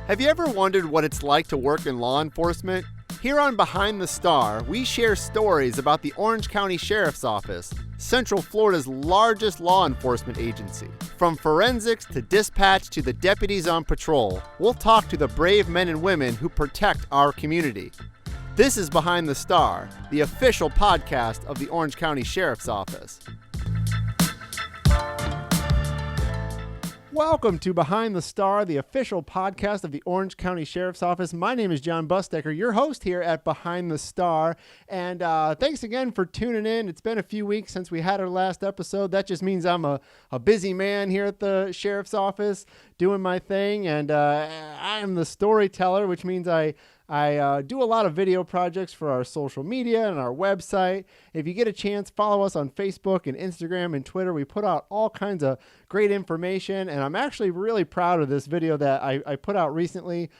Have you ever wondered what it's like to work in law enforcement? Here on Behind the Star, we share stories about the Orange County Sheriff's Office, Central Florida's largest law enforcement agency. From forensics to dispatch to the deputies on patrol, we'll talk to the brave men and women who protect our community. This is Behind the Star, the official podcast of the Orange County Sheriff's Office. Welcome to Behind the Star, the official podcast of the Orange County Sheriff's Office. My name is Jon Busdeker, your host here at Behind the Star. And thanks again for tuning in. It's been a few weeks since we had our last episode. That just means I'm a busy man here at the Sheriff's Office doing my thing. And I am the storyteller, which means I do a lot of video projects for our social media and our website. If you get a chance, follow us on Facebook and Instagram and Twitter. We put out all kinds of great information, and I'm actually really proud of this video that I put out recently.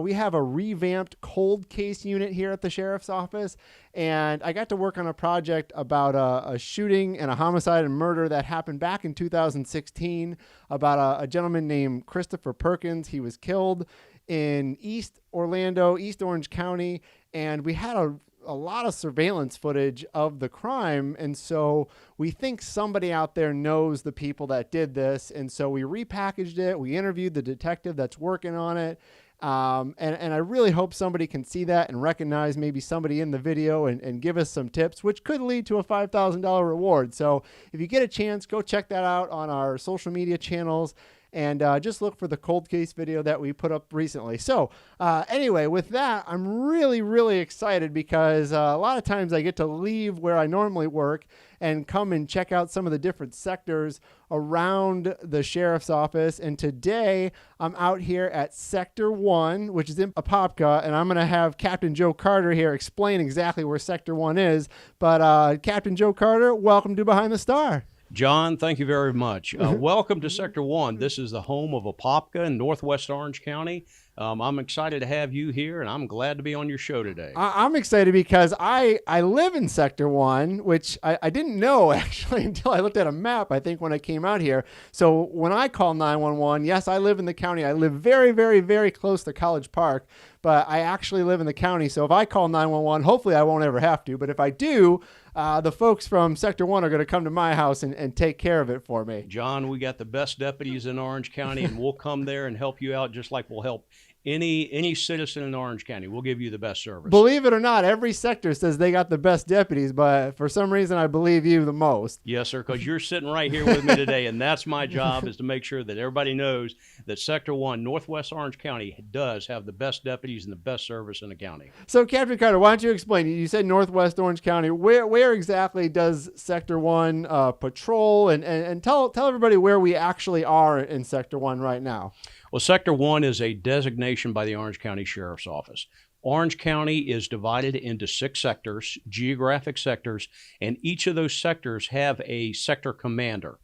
We have a revamped cold case unit here at the Sheriff's Office, and I got to work on a project about a shooting and a homicide and murder that happened back in 2016 about a gentleman named Christopher Perkins. He was killed in East Orlando, East Orange County, and we had a lot of surveillance footage of the crime, and so we think somebody out there knows the people that did this, and so we repackaged it. We interviewed the detective that's working on it, and I really hope somebody can see that and recognize maybe somebody in the video and give us some tips, which could lead to a $5,000 reward. So if you get a chance, go check that out on our social media channels. And just look for the cold case video that we put up recently. So anyway, with that, I'm really, really excited because a lot of times I get to leave where I normally work and come and check out some of the different sectors around the Sheriff's Office. And today I'm out here at Sector 1, which is in Apopka, and I'm going to have Captain Joe Carter here explain exactly where Sector 1 is. But Captain Joe Carter, welcome to Behind the Star. John, thank you very much. Welcome to Sector 1. This is the home of Apopka in Northwest Orange County. I'm excited to have you here, and I'm glad to be on your show today. I'm excited because I live in Sector 1, which I didn't know actually until I looked at a map, I think, when I came out here. So when I call 911, yes, I live in the county. I live very, very, very close to College Park, but I actually live in the county. So if I call 911, hopefully I won't ever have to. But if I do, the folks from Sector 1 are going to come to my house and take care of it for me. John, we got the best deputies in Orange County, and we'll come there and help you out just like we'll help any citizen in Orange County. We'll give you the best service. Believe it or not, every sector says they got the best deputies, but for some reason I believe you the most. Yes, sir, because you're sitting right here with me today, and that's my job, is to make sure that everybody knows that Sector 1, Northwest Orange County, does have the best deputies and the best service in the county. So, Captain Carter, why don't you explain? You said Northwest Orange County. Where exactly does Sector 1 patrol? And tell everybody where we actually are in Sector 1 right now. Well, Sector 1 is a designation by the Orange County Sheriff's Office. Orange County is divided into 6 sectors, geographic sectors, and each of those sectors have a sector commander.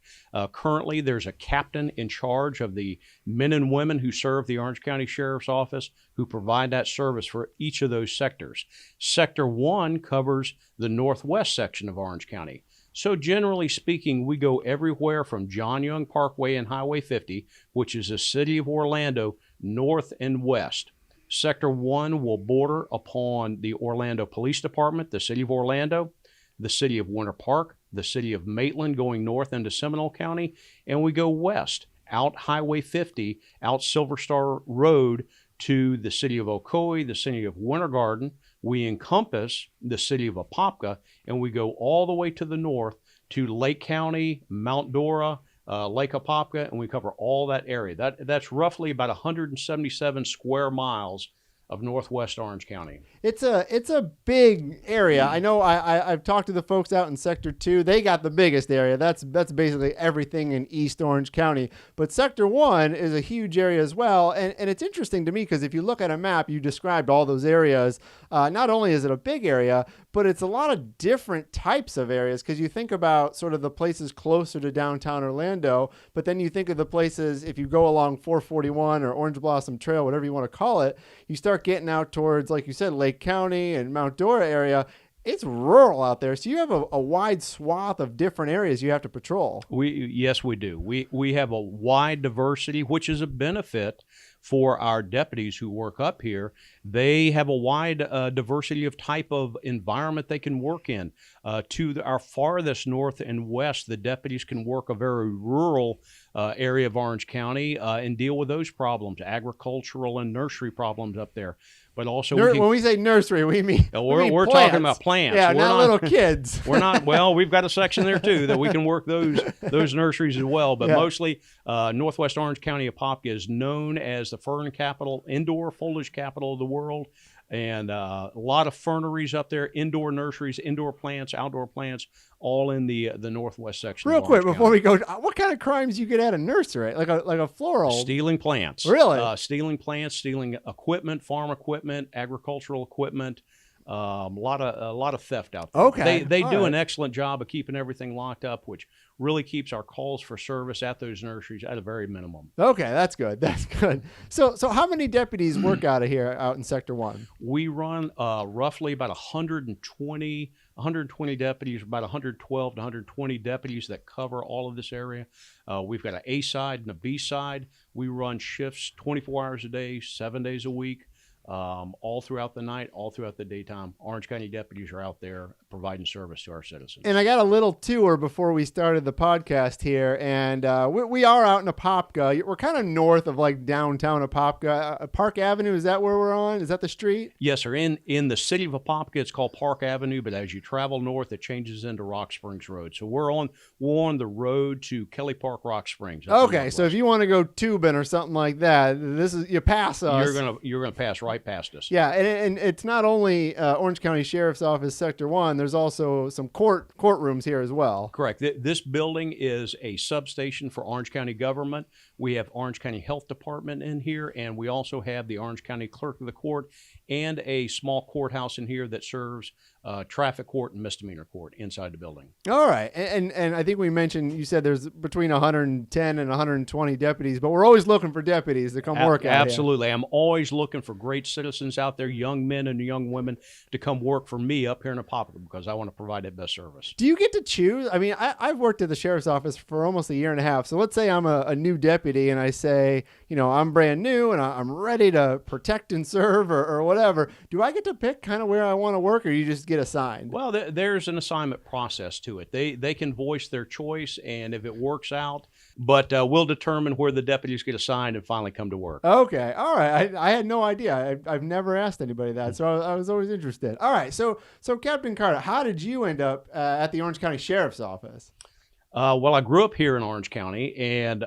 Currently, there's a captain in charge of the men and women who serve the Orange County Sheriff's Office, who provide that service for each of those sectors. Sector 1 covers the northwest section of Orange County. So generally speaking, we go everywhere from John Young Parkway and Highway 50, which is the city of Orlando, north and west. Sector 1 will border upon the Orlando Police Department, the city of Orlando, the city of Winter Park, the city of Maitland going north into Seminole County, and we go west, out Highway 50, out Silver Star Road to the city of Ocoee, the city of Winter Garden. We encompass the city of Apopka, and we go all the way to the north to Lake County, Mount Dora, Lake Apopka, and we cover all that area. That's roughly about 177 square miles of Northwest Orange County. It's a big area. I know I've talked to the folks out in Sector 2. They got the biggest area. That's basically everything in East Orange County. But Sector 1 is a huge area as well. And it's interesting to me because if you look at a map, you described all those areas. Not only is it a big area, but it's a lot of different types of areas because you think about sort of the places closer to downtown Orlando, but then you think of the places, if you go along 441 or Orange Blossom Trail, whatever you want to call it, you start getting out towards, like you said, Lake County and Mount Dora area. It's rural out there, so you have a wide swath of different areas you have to patrol. Yes, we do. We have a wide diversity, which is a benefit for our deputies who work up here. They have a wide diversity of type of environment they can work in. Our farthest north and west, the deputies can work a very rural area of Orange County and deal with those problems, agricultural and nursery problems up there. But also, when we say nursery, we mean we're plants. talking about plants. Yeah, we're not little kids. We're not. Well, we've got a section there too that we can work those nurseries as well. But mostly, Northwest Orange County, Apopka is known as the fern capital, indoor foliage capital of the world. And a lot of ferneries up there, indoor nurseries, indoor plants, outdoor plants, all in the northwest section. Real quick before we go, what kind of crimes you get at a nursery, like a floral? Stealing plants. Really? Stealing plants, stealing equipment, farm equipment, agricultural equipment. A lot of theft out there. Okay, they do an excellent job of keeping everything locked up, which really keeps our calls for service at those nurseries at a very minimum. Okay, that's good. That's good. So how many deputies work out of here, out in Sector 1? We run roughly about 120 deputies, about 112 to 120 deputies that cover all of this area. We've got an A side and a B side. We run shifts 24 hours a day, 7 days a week. All throughout the night, all throughout the daytime. Orange County deputies are out there providing service to our citizens. And I got a little tour before we started the podcast here, and we are out in Apopka. We're kind of north of like downtown Apopka. Park Avenue, is that where we're on? Is that the street? Yes, sir. In the city of Apopka, it's called Park Avenue, but as you travel north, it changes into Rock Springs Road. So we're on the road to Kelly Park, Rock Springs. Okay, so if you want to go tubing or something like that, you pass us. You're gonna pass right past us. Yeah, and it's not only Orange County Sheriff's Office Sector 1. There's also some courtrooms here as well. Correct. This building is a substation for Orange County government. We have Orange County Health Department in here, and we also have the Orange County Clerk of the Court and a small courthouse in here that serves traffic court and misdemeanor court inside the building. All right. And I think you said there's between 110 and 120 deputies, but we're always looking for deputies to come work out Absolutely. I'm always looking for great citizens out there, young men and young women, to come work for me up here in Apopka because I want to provide that best service. Do you get to choose? I mean, I've worked at the sheriff's office for almost a year and a half. So let's say I'm a new deputy and I say, I'm brand new and I'm ready to protect and serve or whatever. Do I get to pick kind of where I want to work, or you just get assigned? Well, there's an assignment process to it. They can voice their choice, and if it works out, but we'll determine where the deputies get assigned and finally come to work. Okay. All right. I had no idea. I've never asked anybody that, so I was always interested. All right. So Captain Carter, how did you end up at the Orange County Sheriff's Office? Well, I grew up here in Orange County and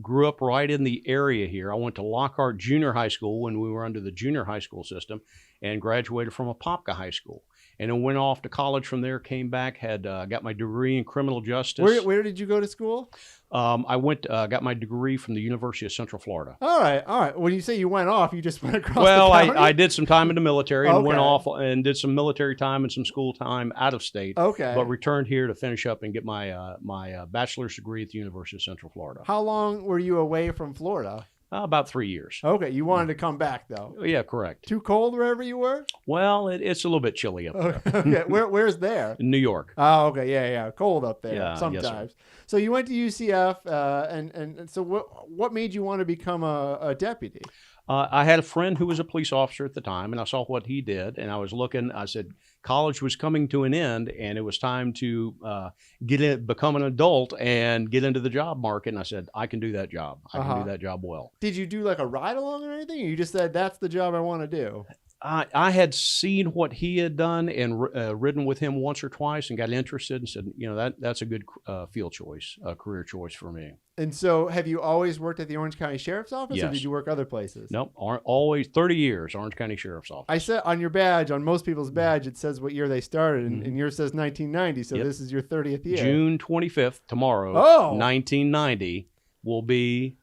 grew up right in the area here. I went to Lockhart Junior High School when we were under the junior high school system and graduated from Apopka High School. And then went off to college from there, came back, got my degree in criminal justice. Where did you go to school? I got my degree from the University of Central Florida. All right. When you say you went off, you just went across the county? I did some time in the military and went off and did some military time and some school time out of state. Okay. But returned here to finish up and get my bachelor's degree at the University of Central Florida. How long were you away from Florida? About 3 years. Okay, you wanted to come back though. Yeah, correct. Too cold wherever you were? Well, it's a little bit chilly up there. Okay, where's there? In New York. Oh, okay, yeah, cold up there sometimes. Yes, so you went to UCF, and so what made you want to become a deputy? I had a friend who was a police officer at the time, and I saw what he did, and I was looking. I said, college was coming to an end, and it was time to become an adult and get into the job market. And I said, I can do that job. I can do that job well. Did you do like a ride along or anything? Or you just said, that's the job I want to do? I had seen what he had done and ridden with him once or twice and got interested and said, that's a good field choice, career choice for me. And so have you always worked at the Orange County Sheriff's Office? Yes. Or did you work other places? Nope. Always 30 years, Orange County Sheriff's Office. I said on your badge, on most people's badge, it says what year they started, and yours says 1990. So This is your 30th year. June 25th, tomorrow, 1990, will be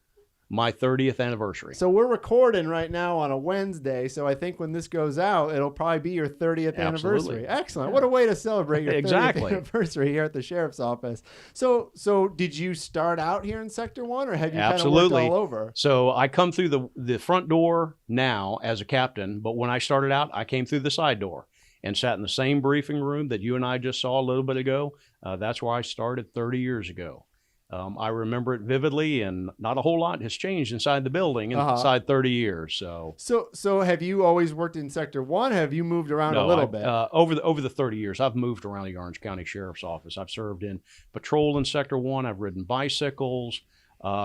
my 30th anniversary. So we're recording right now on a Wednesday. So I think when this goes out, it'll probably be your 30th anniversary. Excellent. Yeah. What a way to celebrate your 30th anniversary here at the Sheriff's Office. So did you start out here in Sector 1 or have you kind of worked all over? So I come through the front door now as a captain, but when I started out, I came through the side door and sat in the same briefing room that you and I just saw a little bit ago. That's where I started 30 years ago. I remember it vividly, and not a whole lot has changed inside the building inside 30 years. So have you always worked in Sector 1? Have you moved around a No, little bit? Over the 30 years, I've moved around the Orange County Sheriff's Office. I've served in patrol in Sector 1. I've ridden bicycles,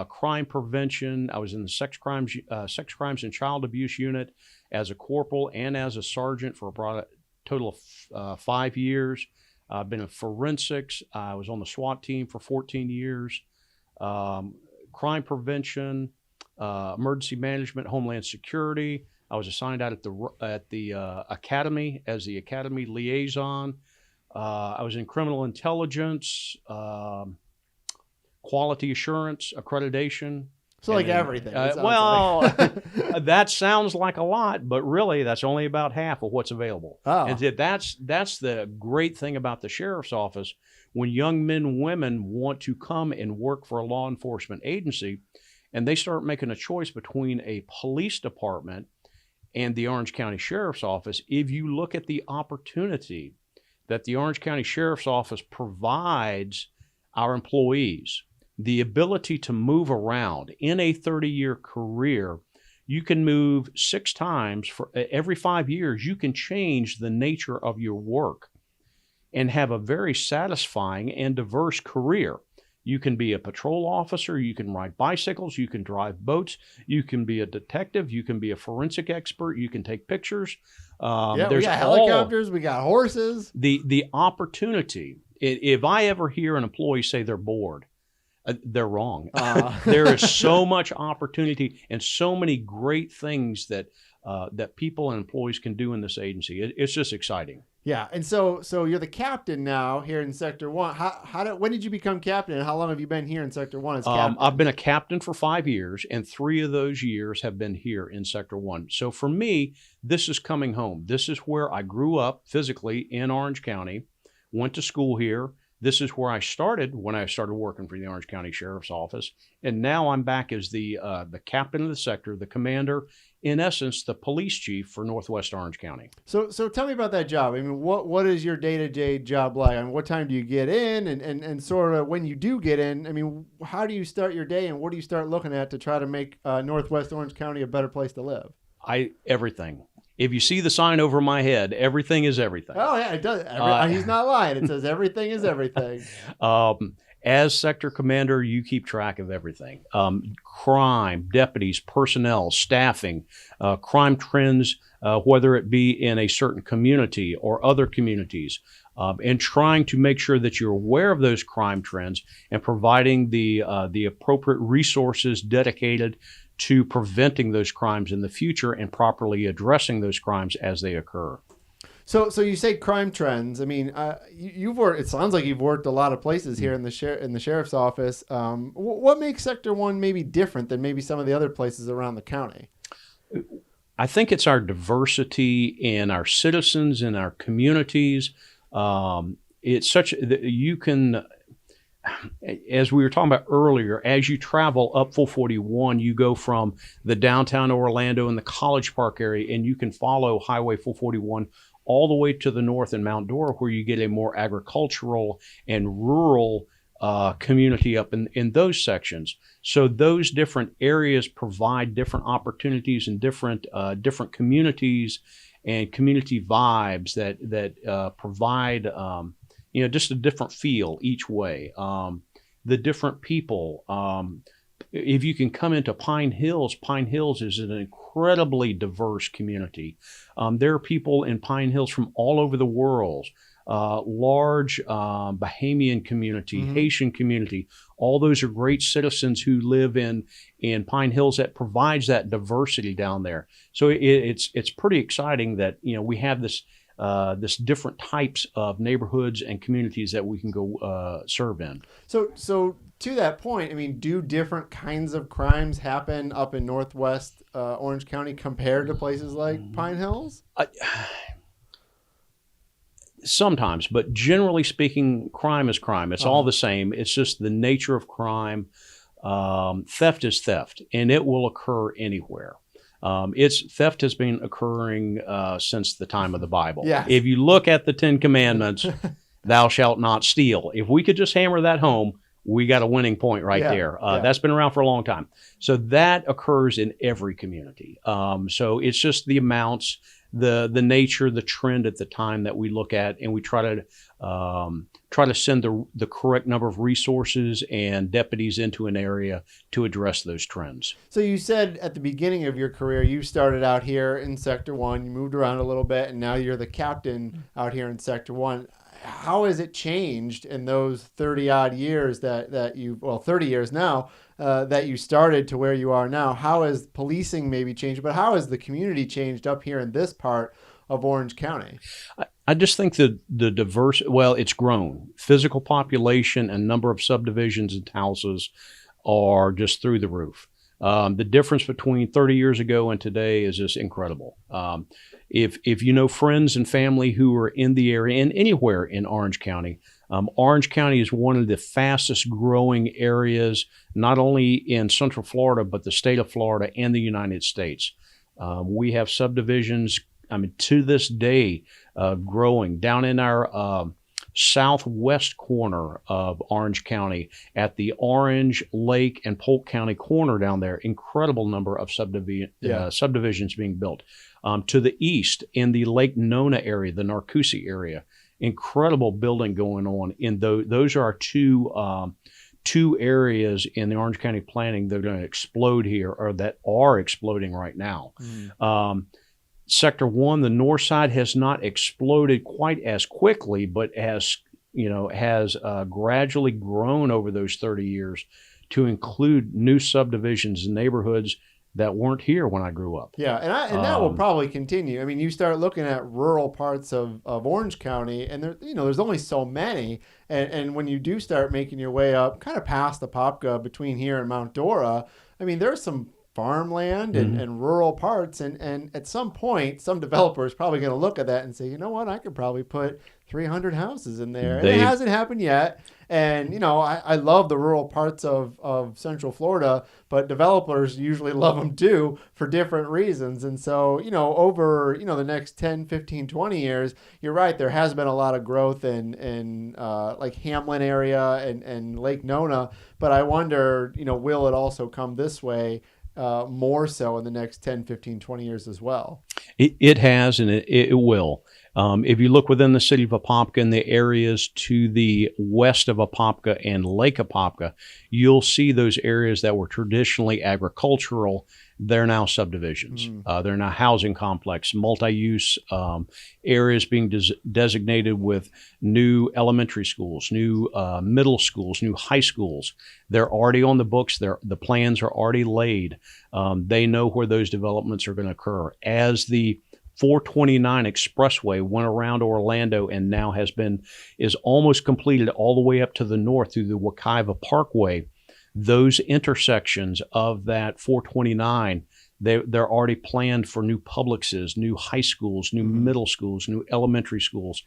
crime prevention. I was in the sex crimes and child abuse unit as a corporal and as a sergeant for a total of 5 years. I've been in forensics. I was on the SWAT team for 14 years. Crime prevention, emergency management, homeland security. I was assigned out at the academy as the academy liaison. I was in criminal intelligence, quality assurance, accreditation. So like everything. Well, that sounds like a lot, but really that's only about half of what's available. Oh. And that's the great thing about the sheriff's office. When young men and women want to come and work for a law enforcement agency, and they start making a choice between a police department and the Orange County Sheriff's Office, if you look at the opportunity that the Orange County Sheriff's Office provides our employees, the ability to move around in a 30-year career, you can move 6 times for every 5 years. You can change the nature of your work and have a very satisfying and diverse career. You can be a patrol officer, you can ride bicycles, you can drive boats, you can be a detective, you can be a forensic expert, you can take pictures. We got helicopters, we got horses. The opportunity, if I ever hear an employee say they're bored, they're wrong. There is so much opportunity and so many great things that people and employees can do in this agency. It's just exciting. Yeah, and so you're the captain now here in Sector 1. When did you become captain, and how long have you been here in Sector 1 as captain? I've been a captain for 5 years, and 3 of those years have been here in Sector 1. So for me, this is coming home. This is where I grew up physically in Orange County, went to school here. This is where I started when I started working for the Orange County Sheriff's Office, and now I'm back as the captain of the sector, the commander, in essence, the police chief for Northwest Orange County. So tell me about that job. I mean, what is your day-to-day job like? I mean, what time do you get in, and sort of when you do get in, I mean, how do you start your day, and what do you start looking at to try to make Northwest Orange County a better place to live? Everything. If you see the sign over my head, everything is everything. Oh, yeah, it does. He's not lying. It says everything is everything. As sector commander, you keep track of everything. Crime, deputies, personnel, staffing, crime trends, whether it be in a certain community or other communities, and trying to make sure that you're aware of those crime trends and providing the appropriate resources dedicated to preventing those crimes in the future and properly addressing those crimes as they occur. So you say crime trends. I mean, you've worked. It sounds like you've worked a lot of places here in the sheriff's office. What makes Sector 1 maybe different than maybe some of the other places around the county? I think it's our diversity in our citizens, in our communities. It's such that you can, as we were talking about earlier, as you travel up 441, you go from the downtown Orlando and the College Park area, and you can follow Highway 441 all the way to the north in Mount Dora, where you get a more agricultural and rural community up in those sections. So those different areas provide different opportunities and different communities and community vibes that provide just a different feel each way. The different people. If you can come into Pine Hills is an incredibly diverse community. There are people in Pine Hills from all over the world, large Bahamian community, Haitian community. All those are great citizens who live in Pine Hills that provides that diversity down there. So it's pretty exciting that we have this different types of neighborhoods and communities that we can go serve in. So to that point, I mean, do different kinds of crimes happen up in Northwest Orange County compared to places like Pine Hills? Sometimes, but generally speaking, crime is crime. It's all the same. It's just the nature of crime. Theft is theft, and it will occur anywhere. Theft has been occurring since the time of the Bible. Yes. If you look at the 10 Commandments, thou shalt not steal. If we could just hammer that home, we got a winning point right there. That's been around for a long time. So that occurs in every community. So it's just the amounts, the nature, the trend at the time that we look at, and we try to send the correct number of resources and deputies into an area to address those trends. So you said at the beginning of your career, you started out here in Sector 1, you moved around a little bit, and now you're the captain out here in Sector 1. How has it changed in those 30 odd years that you, well, 30 years now, that you started to where you are now? How has policing maybe changed, but how has the community changed up here in this part of Orange County? I just think that the diverse, well, it's grown. Physical population and number of subdivisions and houses are just through the roof. The difference between 30 years ago and today is just incredible. If you know friends and family who are in the area and anywhere in Orange County is one of the fastest growing areas, not only in Central Florida, but the state of Florida and the United States. We have subdivisions, to this day, growing down in our southwest corner of Orange County at the Orange, Lake, and Polk County corner down there. Incredible number of subdivisions being built. To the east in the Lake Nona area, the Narcoossee area, incredible building going on. In those are our two areas in the Orange County planning that are going to explode here, or that are exploding right now. Sector 1, the north side, has not exploded quite as quickly, but has gradually grown over those 30 years to include new subdivisions and neighborhoods that weren't here when I grew up. Yeah, and that will probably continue. I mean, you start looking at rural parts of Orange County, and there's only so many. And when you do start making your way up, kind of past Apopka, between here and Mount Dora, I mean, there's some farmland and rural parts, and at some point, some developer is probably going to look at that and say, you know what, I could probably put 300 houses in there. And it hasn't happened yet. And, I love the rural parts of Central Florida, but developers usually love them too for different reasons. And so, over, the next 10, 15, 20 years, you're right, there has been a lot of growth in like Hamlin area and Lake Nona. But I wonder, will it also come this way more so in the next 10, 15, 20 years as well? It has, and it will. If you look within the city of Apopka and the areas to the west of Apopka and Lake Apopka, you'll see those areas that were traditionally agricultural. They're now subdivisions. They're now housing complex, multi-use areas being designated with new elementary schools, new middle schools, new high schools. They're already on the books. The plans are already laid. They know where those developments are going to occur. As the 429 expressway went around Orlando and now is almost completed all the way up to the north through the Wekiva Parkway, those intersections of that 429, they're already planned for new Publixes, new high schools, new middle schools, new elementary schools.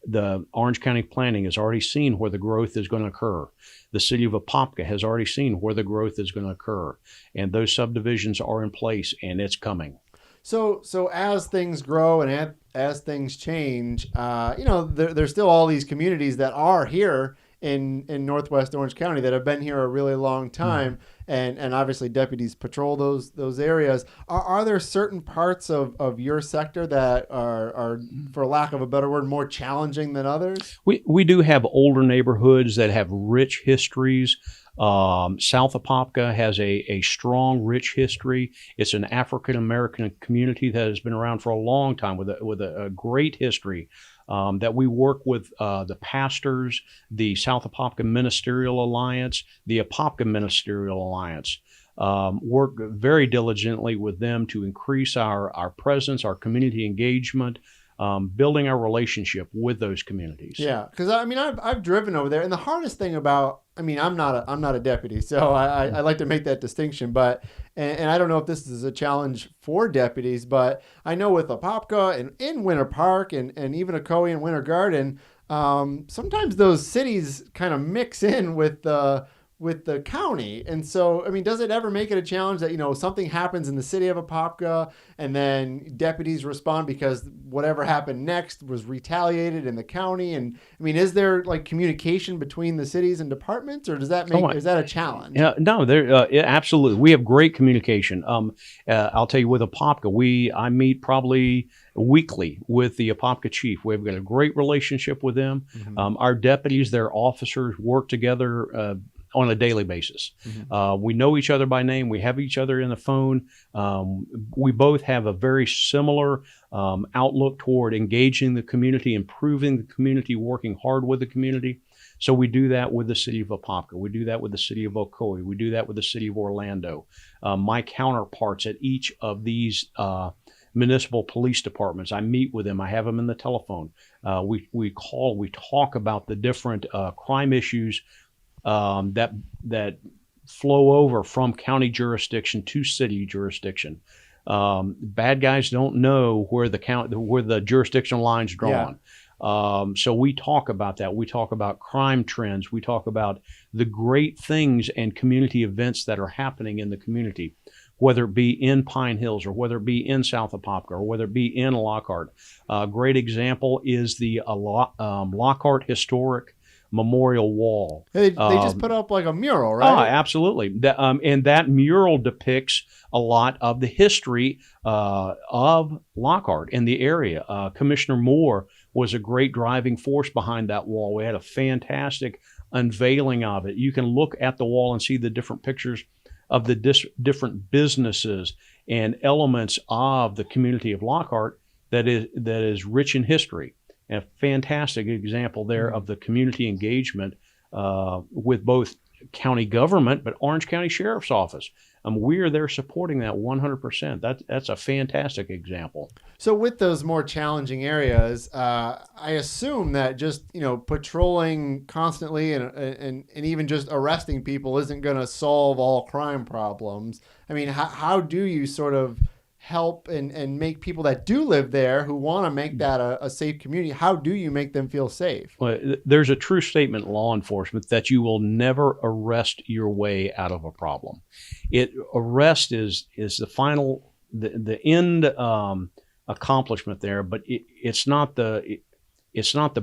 The Orange County planning has already seen where the growth is going to occur. The city of Apopka has already seen where the growth is going to occur. And those subdivisions are in place, and it's coming. So as things grow and as things change, there's still all these communities that are here in Northwest Orange County that have been here a really long time, and obviously deputies patrol those areas. Are there certain parts of your sector that are, for lack of a better word, more challenging than others? We do have older neighborhoods that have rich histories. South Apopka has a strong, rich history. It's an African-American community that has been around for a long time with a great history. That we work with the pastors, the South Apopka Ministerial Alliance, the Apopka Ministerial Alliance. Work very diligently with them to increase our presence, our community engagement, building our relationship with those communities. Yeah, because I've driven over there, and the hardest thing about, I'm not a deputy, so I like to make that distinction. But and I don't know if this is a challenge for deputies, but I know with Apopka and in Winter Park and even Ocoee and Winter Garden, sometimes those cities kind of mix in with with the county. And so, I mean, does it ever make it a challenge that, something happens in the city of Apopka and then deputies respond because whatever happened next was retaliated in the county? And I mean, is there like communication between the cities and departments, or is that a challenge? Yeah, no, absolutely. We have great communication. I'll tell you, with Apopka, I meet probably weekly with the Apopka chief. We've got a great relationship with them. Our deputies, their officers, work together on a daily basis. We know each other by name. We have each other in the phone. We both have a very similar outlook toward engaging the community, improving the community, working hard with the community. So we do that with the city of Apopka. We do that with the city of Ocoee. We do that with the city of Orlando. My counterparts at each of these municipal police departments, I meet with them. I have them in the telephone. We talk about the different crime issues that flow over from county jurisdiction to city jurisdiction. Bad guys don't know where the jurisdictional line's drawn. So we talk about that. We talk about crime trends. We talk about the great things and community events that are happening in the community, whether it be in Pine Hills or whether it be in South Apopka or whether it be in Lockhart. A great example is the Lockhart Historic Memorial Wall. They just put up like a mural, right? Oh, absolutely. And that mural depicts a lot of the history of Lockhart in the area. Commissioner Moore was a great driving force behind that wall. We had a fantastic unveiling of it. You can look at the wall and see the different pictures of the different businesses and elements of the community of Lockhart that is rich in history. A fantastic example there of the community engagement with both county government, but Orange County Sheriff's Office. We're there supporting that 100%. That's a fantastic example. So with those more challenging areas, I assume that just patrolling constantly and even just arresting people isn't going to solve all crime problems. I mean, how do you sort of help and make people that do live there who want to make that a safe community? How do you make them feel safe? Well, there's a true statement in law enforcement that you will never arrest your way out of a problem. Arrest is the final, the end accomplishment there, but it's not the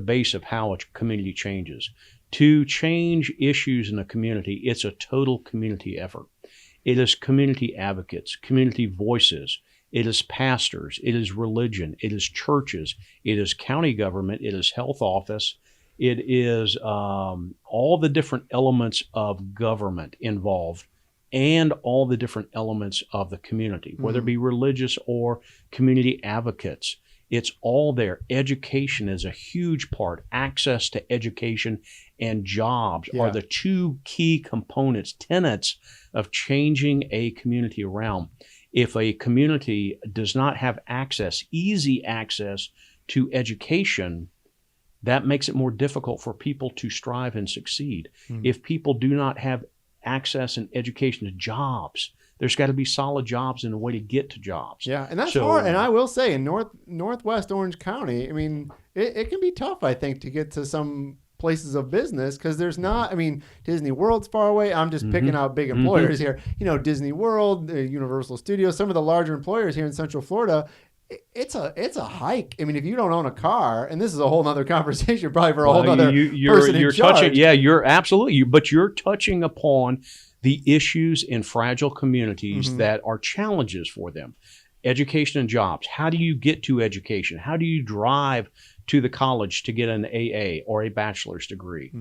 base of how a community changes. To change issues in a community, it's a total community effort. It is community advocates, community voices. It is pastors. It is religion. It is churches. It is county government. It is health office. It is all the different elements of government involved and all the different elements of the community, whether it be religious or community advocates. It's all there. Education is a huge part. Access to education and jobs are the two key components, tenets of changing a community around. If a community does not have easy access to education, that makes it more difficult for people to strive and succeed. If people do not have access and education to jobs, there's got to be solid jobs and a way to get to jobs. Yeah, and that's hard. And I will say, in Northwest Orange County, I mean, it can be tough, I think, to get to some places of business because there's not, I mean, Disney World's far away. I'm just picking out big employers here. Disney World, Universal Studios, some of the larger employers here in Central Florida. It's a hike. I mean, if you don't own a car, and this is a whole nother conversation, probably for a whole nother person in charge. You're absolutely, but you're touching upon the issues in fragile communities that are challenges for them. Education and jobs. How do you get to education? How do you drive to the college to get an AA or a bachelor's degree?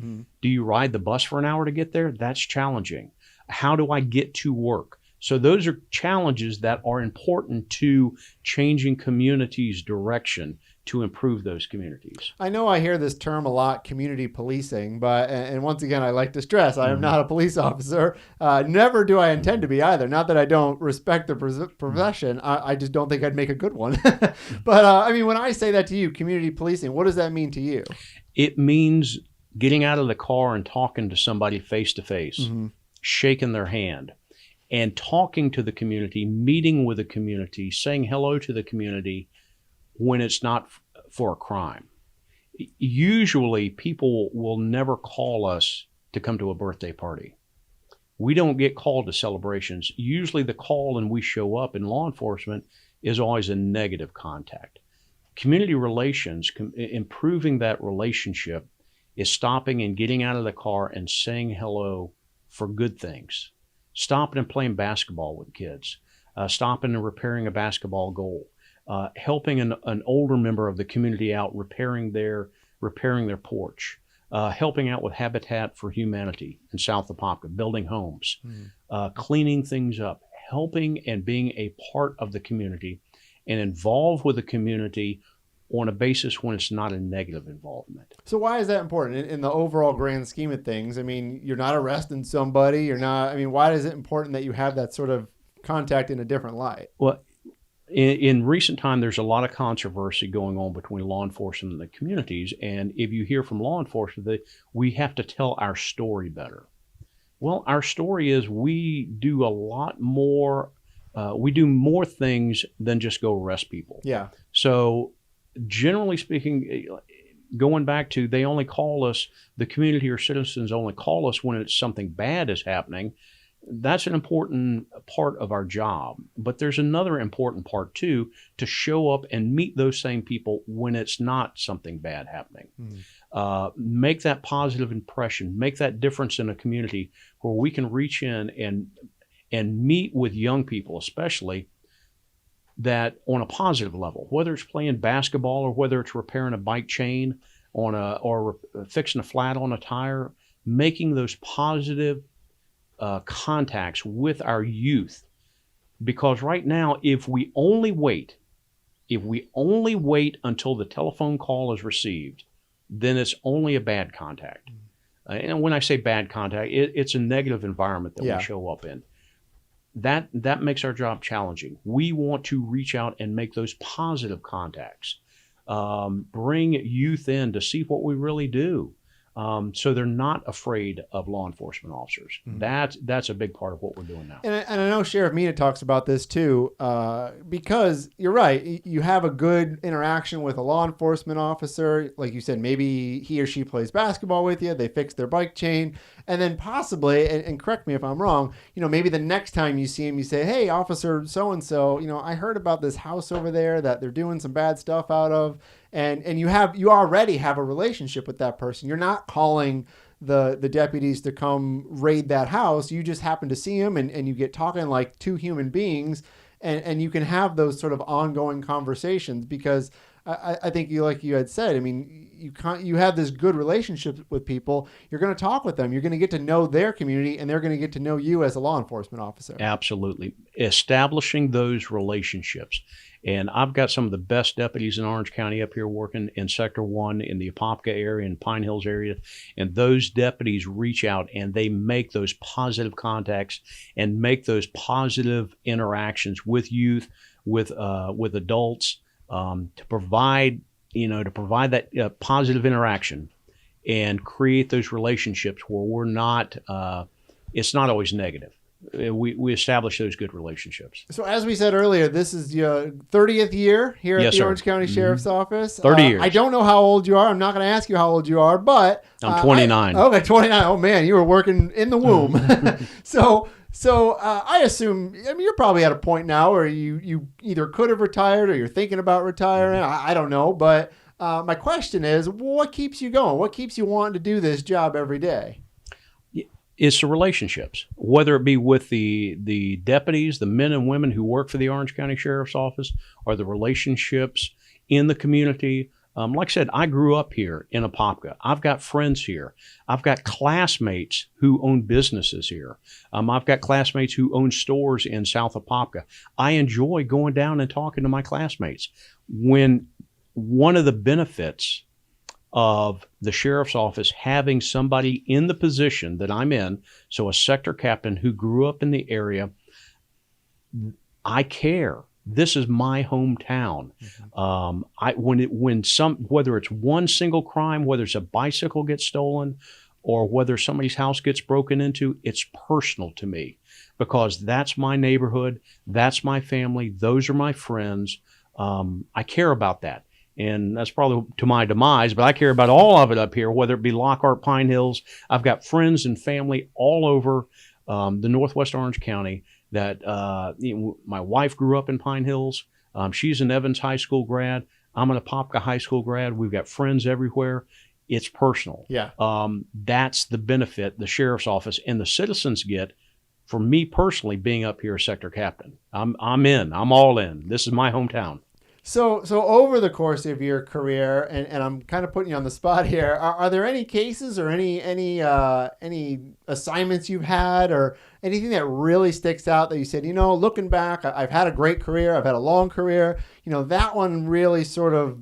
Do you ride the bus for an hour to get there? That's challenging. How do I get to work? So those are challenges that are important to changing communities' direction to improve those communities. I know I hear this term a lot, community policing, but, and once again, I like to stress, I am not a police officer. Never do I intend to be either. Not that I don't respect the profession. I just don't think I'd make a good one. But I mean, when I say that to you, community policing, what does that mean to you? It means getting out of the car and talking to somebody face to face, shaking their hand, and talking to the community, meeting with the community, saying hello to the community when it's not for a crime. Usually people will never call us to come to a birthday party. We don't get called to celebrations. Usually the call and we show up in law enforcement is always a negative contact. Community relations, improving that relationship is stopping and getting out of the car and saying hello for good things. Stopping and playing basketball with kids. Stopping and repairing a basketball goal. Helping an older member of the community out repairing their porch. Helping out with Habitat for Humanity in South Apopka, building homes, cleaning things up, helping and being a part of the community and involved with the community on a basis when it's not a negative involvement. So why is that important in the overall grand scheme of things? I mean, you're not arresting somebody. Why is it important that you have that sort of contact in a different light? Well, in recent time, there's a lot of controversy going on between law enforcement and the communities. And if you hear from law enforcement that we have to tell our story better. Well, our story is we do a lot more. We do more things than just go arrest people. Yeah. So generally speaking, going back to they only call us, the community or citizens only call us when it's something bad is happening. That's an important part of our job. But there's another important part too, to show up and meet those same people when it's not something bad happening. Make that positive impression, make that difference in a community where we can reach in and meet with young people, especially that on a positive level, whether it's playing basketball or whether it's repairing a bike chain or fixing a flat on a tire, making those positive contacts with our youth. Because right now, if we only wait until the telephone call is received, then it's only a bad contact. And when I say bad contact, it's a negative environment that we show up in. That makes our job challenging. We want to reach out and make those positive contacts, bring youth in to see what we really do. So they're not afraid of law enforcement officers. That's a big part of what we're doing now. And I know Sheriff Mina talks about this too, because you're right. You have a good interaction with a law enforcement officer. Like you said, maybe he or she plays basketball with you. They fix their bike chain. And then possibly, and correct me if I'm wrong, maybe the next time you see him, you say, hey, Officer so-and-so, I heard about this house over there that they're doing some bad stuff out of. And you already have a relationship with that person. You're not calling the deputies to come raid that house. You just happen to see them and you get talking like two human beings, and you can have those sort of ongoing conversations because I think like you had said, you have this good relationship with people. You're going to talk with them. You're going to get to know their community, and they're going to get to know you as a law enforcement officer. Absolutely. Establishing those relationships. And I've got some of the best deputies in Orange County up here working in Sector 1 in the Apopka area and Pine Hills area. And those deputies reach out and they make those positive contacts and make those positive interactions with youth, with adults, to provide that positive interaction and create those relationships where we're not, it's not always negative. We establish those good relationships. So as we said earlier, this is your 30th year here at the Orange County Sheriff's Office. 30 years. I don't know how old you are. I'm not going to ask you how old you are, but... I'm 29. Okay, 29. Oh, man, you were working in the womb. So I assume, you're probably at a point now where you either could have retired or you're thinking about retiring. I don't know, but my question is, what keeps you going? What keeps you wanting to do this job every day? It's the relationships, whether it be with the deputies, the men and women who work for the Orange County Sheriff's Office, or the relationships in the community. Like I said, I grew up here in Apopka. I've got friends here. I've got classmates who own businesses here. I've got classmates who own stores in South Apopka. I enjoy going down and talking to my classmates. When one of the benefits of the sheriff's office having somebody in the position that I'm in, so a sector captain who grew up in the area, I care. This is my hometown. Whether it's one single crime, whether it's a bicycle gets stolen, or whether somebody's house gets broken into, it's personal to me because that's my neighborhood, that's my family, those are my friends. I care about that. And that's probably to my demise, but I care about all of it up here, whether it be Lockhart, Pine Hills. I've got friends and family all over the Northwest Orange County, that my wife grew up in Pine Hills. She's an Evans High School grad. I'm an Apopka High School grad. We've got friends everywhere. It's personal. Yeah. That's the benefit the sheriff's office and the citizens get for me personally being up here as sector captain. I'm in. I'm all in. This is my hometown. So over the course of your career, and I'm kind of putting you on the spot here, are there any cases or any assignments you've had or anything that really sticks out that you said, looking back, I've had a great career, I've had a long career, that one really sort of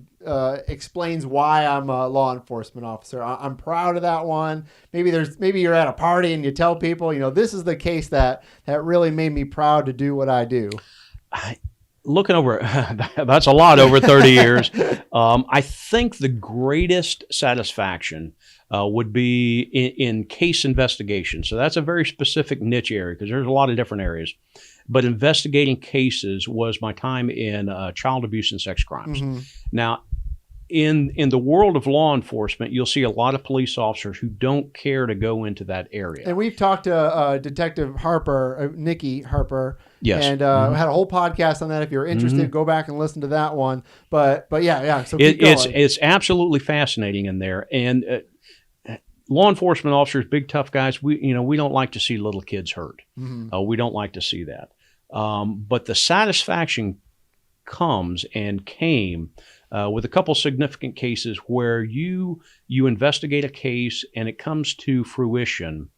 explains why I'm a law enforcement officer. I'm proud of that one. Maybe you're at a party and you tell people, this is the case that really made me proud to do what I do. Looking over, that's a lot over 30 years. I think the greatest satisfaction would be in case investigation. So that's a very specific niche area because there's a lot of different areas. But investigating cases was my time in child abuse and sex crimes. Mm-hmm. Now, in the world of law enforcement, you'll see a lot of police officers who don't care to go into that area. And we've talked to Detective Harper, Nikki Harper, yes, and had a whole podcast on that. If you're interested, go back and listen to that one. But yeah. So it's absolutely fascinating in there. And law enforcement officers, big tough guys, we don't like to see little kids hurt. Mm-hmm. We don't like to see that. But the satisfaction comes and came with a couple significant cases where you investigate a case and it comes to fruition,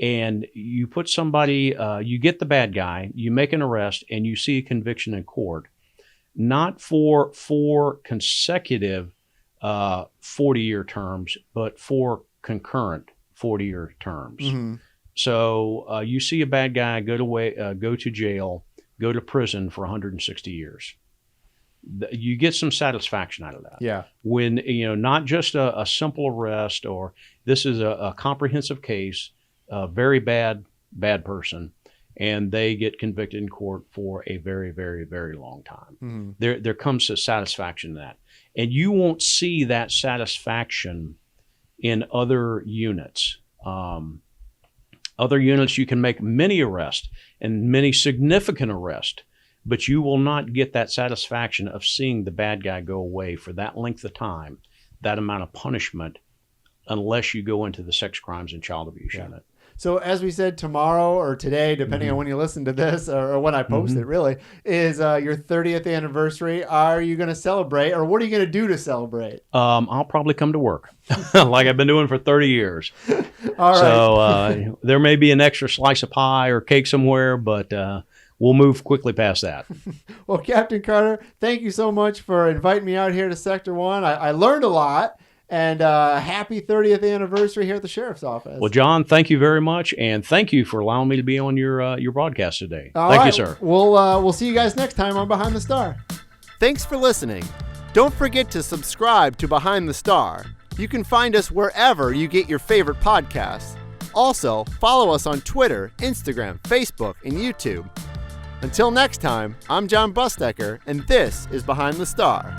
and you put somebody, you get the bad guy, you make an arrest, and you see a conviction in court, not for 4 consecutive 40-year terms, but 4 concurrent 40-year terms. Mm-hmm. So you see a bad guy go to jail, go to prison for 160 years. You get some satisfaction out of that. Yeah. When, not just a simple arrest, or this is a comprehensive case, a very bad person, and they get convicted in court for a very, very, very long time. Mm-hmm. There comes a satisfaction in that. And you won't see that satisfaction in other units. Other units, you can make many arrests and many significant arrests, but you will not get that satisfaction of seeing the bad guy go away for that length of time, that amount of punishment, unless you go into the sex crimes and child abuse unit. So as we said, tomorrow or today, depending on when you listen to this or when I post it, really, is your 30th anniversary. Are you going to celebrate, or what are you going to do to celebrate? I'll probably come to work like I've been doing for 30 years. All right. So there may be an extra slice of pie or cake somewhere, but we'll move quickly past that. Well, Captain Carter, thank you so much for inviting me out here to Sector 1. I learned a lot. And happy 30th anniversary here at the Sheriff's Office. Well, John, thank you very much, and thank you for allowing me to be on your broadcast today. Thank you, sir. We'll see you guys next time on Behind the Star. Thanks for listening. Don't forget to subscribe to Behind the Star. You can find us wherever you get your favorite podcasts. Also, follow us on Twitter, Instagram, Facebook, and YouTube. Until next time, I'm Jon Busdeker, and this is Behind the Star.